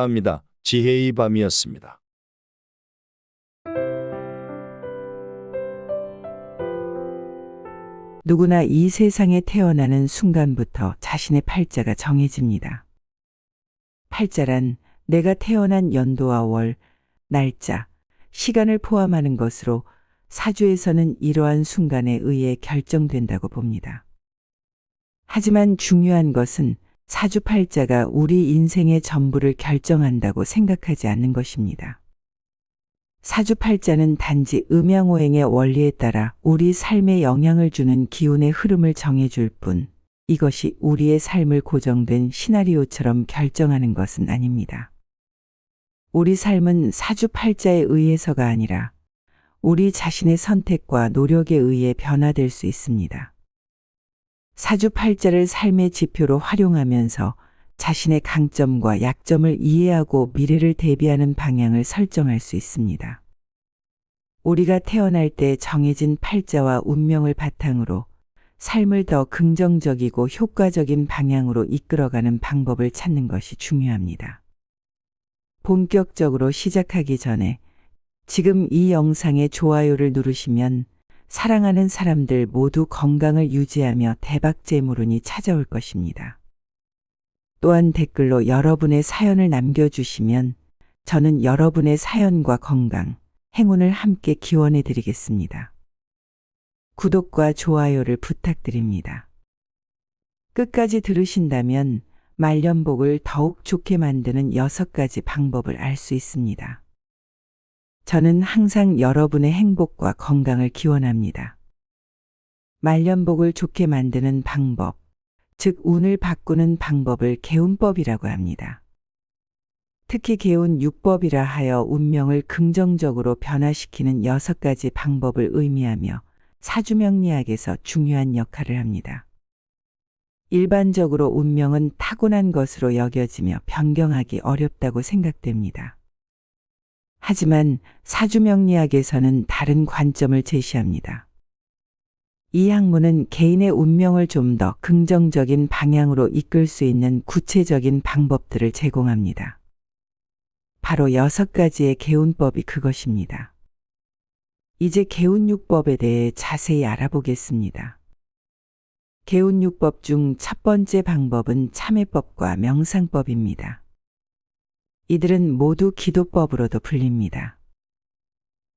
합니다. 지혜의 밤이었습니다. 누구나 이 세상에 태어나는 순간부터 자신의 팔자가 정해집니다. 팔자란 내가 태어난 연도와 월, 날짜, 시간을 포함하는 것으로 사주에서는 이러한 순간에 의해 결정된다고 봅니다. 하지만 중요한 것은 사주팔자가 우리 인생의 전부를 결정한다고 생각하지 않는 것입니다. 사주팔자는 단지 음양오행의 원리에 따라 우리 삶에 영향을 주는 기운의 흐름을 정해줄 뿐, 이것이 우리의 삶을 고정된 시나리오처럼 결정하는 것은 아닙니다. 우리 삶은 사주팔자에 의해서가 아니라 우리 자신의 선택과 노력에 의해 변화될 수 있습니다. 사주팔자를 삶의 지표로 활용하면서 자신의 강점과 약점을 이해하고 미래를 대비하는 방향을 설정할 수 있습니다. 우리가 태어날 때 정해진 팔자와 운명을 바탕으로 삶을 더 긍정적이고 효과적인 방향으로 이끌어가는 방법을 찾는 것이 중요합니다. 본격적으로 시작하기 전에 지금 이 영상에 좋아요를 누르시면 사랑하는 사람들 모두 건강을 유지하며 대박 재물운이 찾아올 것입니다. 또한 댓글로 여러분의 사연을 남겨주시면 저는 여러분의 사연과 건강, 행운을 함께 기원해 드리겠습니다. 구독과 좋아요를 부탁드립니다. 끝까지 들으신다면 말년복을 더욱 좋게 만드는 6가지 방법을 알 수 있습니다. 저는 항상 여러분의 행복과 건강을 기원합니다. 말년복을 좋게 만드는 방법, 즉 운을 바꾸는 방법을 개운법이라고 합니다. 특히 개운 6법이라 하여 운명을 긍정적으로 변화시키는 6가지 방법을 의미하며 사주명리학에서 중요한 역할을 합니다. 일반적으로 운명은 타고난 것으로 여겨지며 변경하기 어렵다고 생각됩니다. 하지만 사주명리학에서는 다른 관점을 제시합니다. 이 학문은 개인의 운명을 좀 더 긍정적인 방향으로 이끌 수 있는 구체적인 방법들을 제공합니다. 바로 6가지의 개운법이 그것입니다. 이제 개운육법에 대해 자세히 알아보겠습니다. 개운육법 중 첫 번째 방법은 참회법과 명상법입니다. 이들은 모두 기도법으로도 불립니다.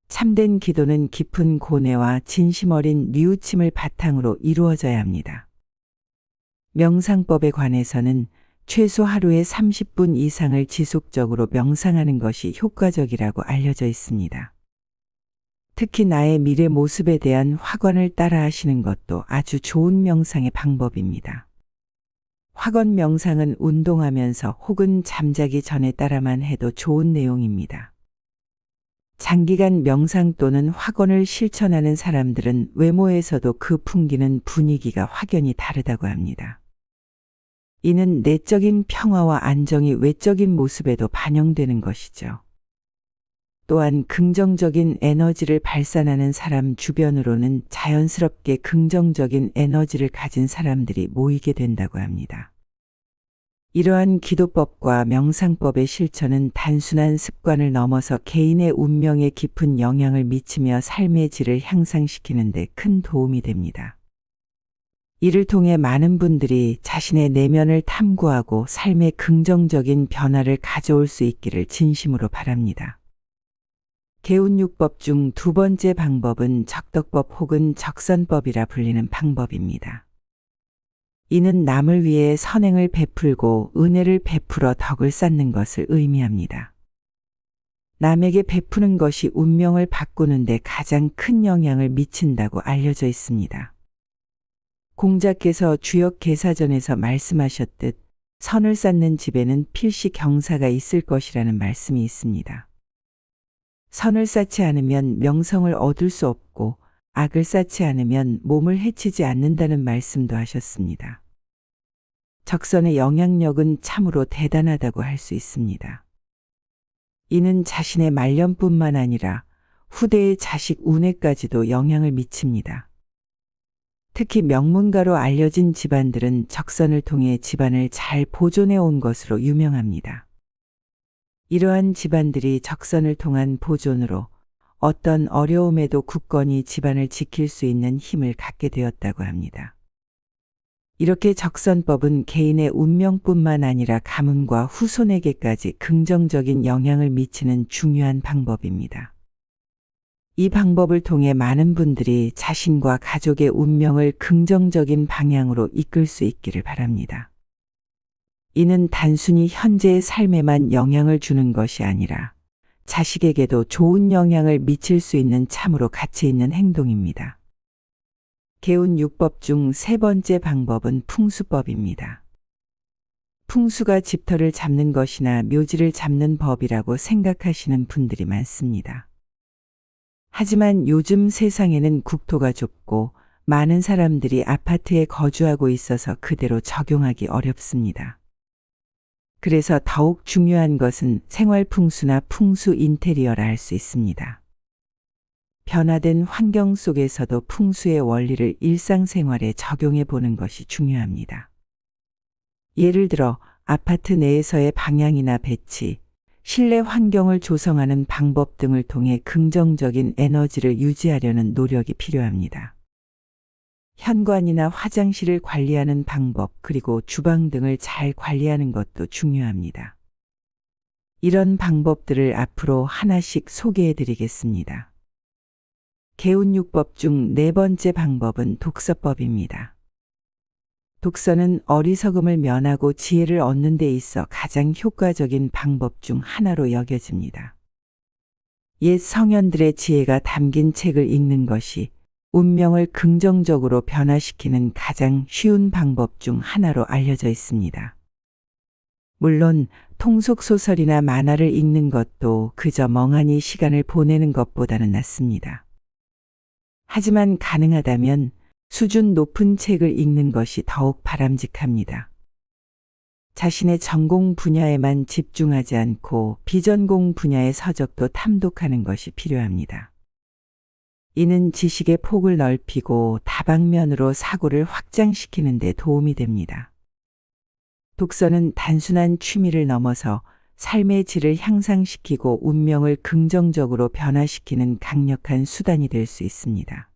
참된 기도는 깊은 고뇌와 진심 어린 뉘우침을 바탕으로 이루어져야 합니다. 명상법에 관해서는 최소 하루에 30분 이상을 지속적으로 명상하는 것이 효과적이라고 알려져 있습니다. 특히 나의 미래 모습에 대한 확언을 따라 하시는 것도 아주 좋은 명상의 방법입니다. 확언 명상은 운동하면서 혹은 잠자기 전에 따라만 해도 좋은 내용입니다. 장기간 명상 또는 확언을 실천하는 사람들은 외모에서도 그 풍기는 분위기가 확연히 다르다고 합니다. 이는 내적인 평화와 안정이 외적인 모습에도 반영되는 것이죠. 또한 긍정적인 에너지를 발산하는 사람 주변으로는 자연스럽게 긍정적인 에너지를 가진 사람들이 모이게 된다고 합니다. 이러한 기도법과 명상법의 실천은 단순한 습관을 넘어서 개인의 운명에 깊은 영향을 미치며 삶의 질을 향상시키는 데 큰 도움이 됩니다. 이를 통해 많은 분들이 자신의 내면을 탐구하고 삶의 긍정적인 변화를 가져올 수 있기를 진심으로 바랍니다. 개운육법 중 두 번째 방법은 적덕법 혹은 적선법이라 불리는 방법입니다. 이는 남을 위해 선행을 베풀고 은혜를 베풀어 덕을 쌓는 것을 의미합니다. 남에게 베푸는 것이 운명을 바꾸는 데 가장 큰 영향을 미친다고 알려져 있습니다. 공자께서 주역개사전에서 말씀하셨듯 선을 쌓는 집에는 필시 경사가 있을 것이라는 말씀이 있습니다. 선을 쌓지 않으면 명성을 얻을 수 없고 악을 쌓지 않으면 몸을 해치지 않는다는 말씀도 하셨습니다. 적선의 영향력은 참으로 대단하다고 할 수 있습니다. 이는 자신의 말년뿐만 아니라 후대의 자식 운에까지도 영향을 미칩니다. 특히 명문가로 알려진 집안들은 적선을 통해 집안을 잘 보존해 온 것으로 유명합니다. 이러한 집안들이 적선을 통한 보존으로 어떤 어려움에도 굳건히 집안을 지킬 수 있는 힘을 갖게 되었다고 합니다. 이렇게 적선법은 개인의 운명뿐만 아니라 가문과 후손에게까지 긍정적인 영향을 미치는 중요한 방법입니다. 이 방법을 통해 많은 분들이 자신과 가족의 운명을 긍정적인 방향으로 이끌 수 있기를 바랍니다. 이는 단순히 현재의 삶에만 영향을 주는 것이 아니라 자식에게도 좋은 영향을 미칠 수 있는 참으로 가치 있는 행동입니다. 개운 6법 중 세 번째 방법은 풍수법입니다. 풍수가 집터를 잡는 것이나 묘지를 잡는 법이라고 생각하시는 분들이 많습니다. 하지만 요즘 세상에는 국토가 좁고 많은 사람들이 아파트에 거주하고 있어서 그대로 적용하기 어렵습니다. 그래서 더욱 중요한 것은 생활 풍수나 풍수 인테리어라 할 수 있습니다. 변화된 환경 속에서도 풍수의 원리를 일상생활에 적용해 보는 것이 중요합니다. 예를 들어 아파트 내에서의 방향이나 배치, 실내 환경을 조성하는 방법 등을 통해 긍정적인 에너지를 유지하려는 노력이 필요합니다. 현관이나 화장실을 관리하는 방법, 그리고 주방 등을 잘 관리하는 것도 중요합니다. 이런 방법들을 앞으로 하나씩 소개해 드리겠습니다. 개운육법 중 네 번째 방법은 독서법입니다. 독서는 어리석음을 면하고 지혜를 얻는 데 있어 가장 효과적인 방법 중 하나로 여겨집니다. 옛 성현들의 지혜가 담긴 책을 읽는 것이 운명을 긍정적으로 변화시키는 가장 쉬운 방법 중 하나로 알려져 있습니다. 물론 통속소설이나 만화를 읽는 것도 그저 멍하니 시간을 보내는 것보다는 낫습니다. 하지만 가능하다면 수준 높은 책을 읽는 것이 더욱 바람직합니다. 자신의 전공 분야에만 집중하지 않고 비전공 분야의 서적도 탐독하는 것이 필요합니다. 이는 지식의 폭을 넓히고 다방면으로 사고를 확장시키는 데 도움이 됩니다. 독서는 단순한 취미를 넘어서 삶의 질을 향상시키고 운명을 긍정적으로 변화시키는 강력한 수단이 될 수 있습니다.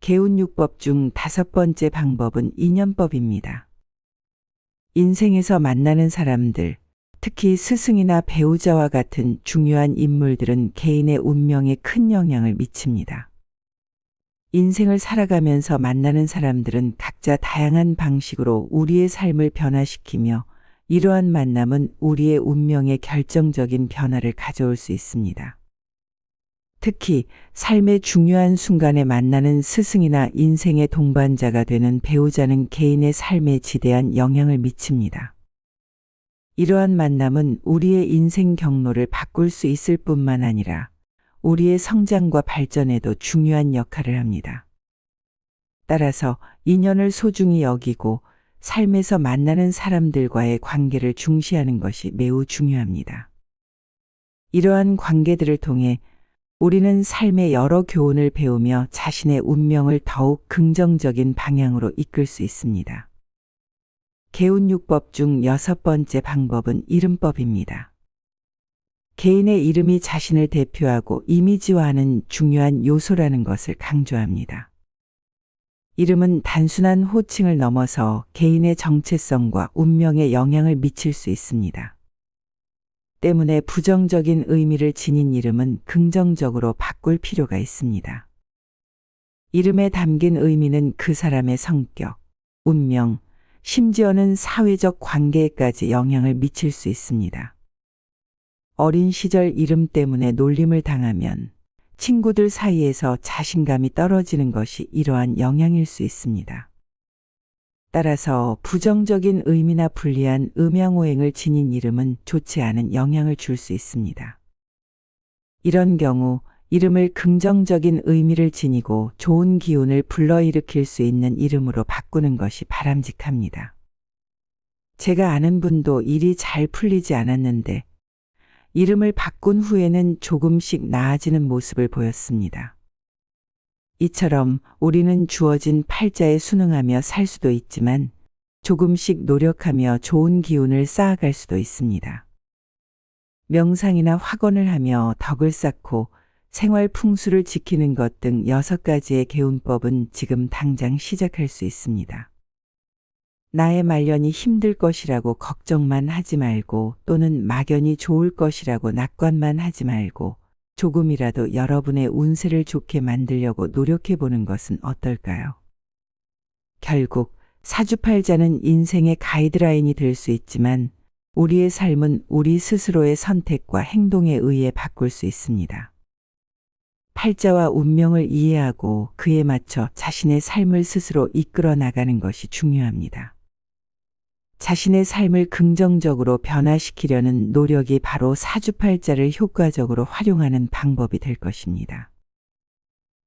개운육법 중 다섯 번째 방법은 인연법입니다. 인생에서 만나는 사람들, 특히 스승이나 배우자와 같은 중요한 인물들은 개인의 운명에 큰 영향을 미칩니다. 인생을 살아가면서 만나는 사람들은 각자 다양한 방식으로 우리의 삶을 변화시키며 이러한 만남은 우리의 운명에 결정적인 변화를 가져올 수 있습니다. 특히 삶의 중요한 순간에 만나는 스승이나 인생의 동반자가 되는 배우자는 개인의 삶에 지대한 영향을 미칩니다. 이러한 만남은 우리의 인생 경로를 바꿀 수 있을 뿐만 아니라 우리의 성장과 발전에도 중요한 역할을 합니다. 따라서 인연을 소중히 여기고 삶에서 만나는 사람들과의 관계를 중시하는 것이 매우 중요합니다. 이러한 관계들을 통해 우리는 삶의 여러 교훈을 배우며 자신의 운명을 더욱 긍정적인 방향으로 이끌 수 있습니다. 개운육법 중 여섯 번째 방법은 이름법입니다. 개인의 이름이 자신을 대표하고 이미지화하는 중요한 요소라는 것을 강조합니다. 이름은 단순한 호칭을 넘어서 개인의 정체성과 운명에 영향을 미칠 수 있습니다. 때문에 부정적인 의미를 지닌 이름은 긍정적으로 바꿀 필요가 있습니다. 이름에 담긴 의미는 그 사람의 성격, 운명, 심지어는 사회적 관계에까지 영향을 미칠 수 있습니다. 어린 시절 이름 때문에 놀림을 당하면 친구들 사이에서 자신감이 떨어지는 것이 이러한 영향일 수 있습니다. 따라서 부정적인 의미나 불리한 음양오행을 지닌 이름은 좋지 않은 영향을 줄 수 있습니다. 이런 경우 이름을 긍정적인 의미를 지니고 좋은 기운을 불러일으킬 수 있는 이름으로 바꾸는 것이 바람직합니다. 제가 아는 분도 일이 잘 풀리지 않았는데 이름을 바꾼 후에는 조금씩 나아지는 모습을 보였습니다. 이처럼 우리는 주어진 팔자에 순응하며 살 수도 있지만 조금씩 노력하며 좋은 기운을 쌓아갈 수도 있습니다. 명상이나 확언을 하며 덕을 쌓고 생활 풍수를 지키는 것 등 6가지의 개운법은 지금 당장 시작할 수 있습니다. 나의 말년이 힘들 것이라고 걱정만 하지 말고 또는 막연히 좋을 것이라고 낙관만 하지 말고 조금이라도 여러분의 운세를 좋게 만들려고 노력해 보는 것은 어떨까요? 결국 사주팔자는 인생의 가이드라인이 될 수 있지만 우리의 삶은 우리 스스로의 선택과 행동에 의해 바꿀 수 있습니다. 팔자와 운명을 이해하고 그에 맞춰 자신의 삶을 스스로 이끌어 나가는 것이 중요합니다. 자신의 삶을 긍정적으로 변화시키려는 노력이 바로 사주팔자를 효과적으로 활용하는 방법이 될 것입니다.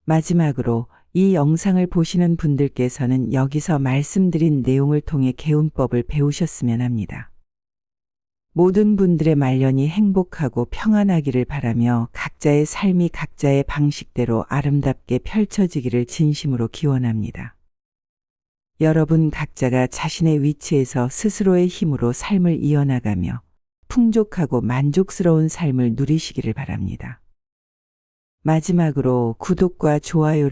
마지막으로 이 영상을 보시는 분들께서는 여기서 말씀드린 내용을 통해 개운법을 배우셨으면 합니다. 모든 분들의 말년이 행복하고 평안하기를 바라며 각자의 삶이 각자의 방식대로 아름답게 펼쳐지기를 진심으로 기원합니다. 여러분 각자가 자신의 위치에서 스스로의 힘으로 삶을 이어나가며 풍족하고 만족스러운 삶을 누리시기를 바랍니다. 마지막으로 구독과 좋아요를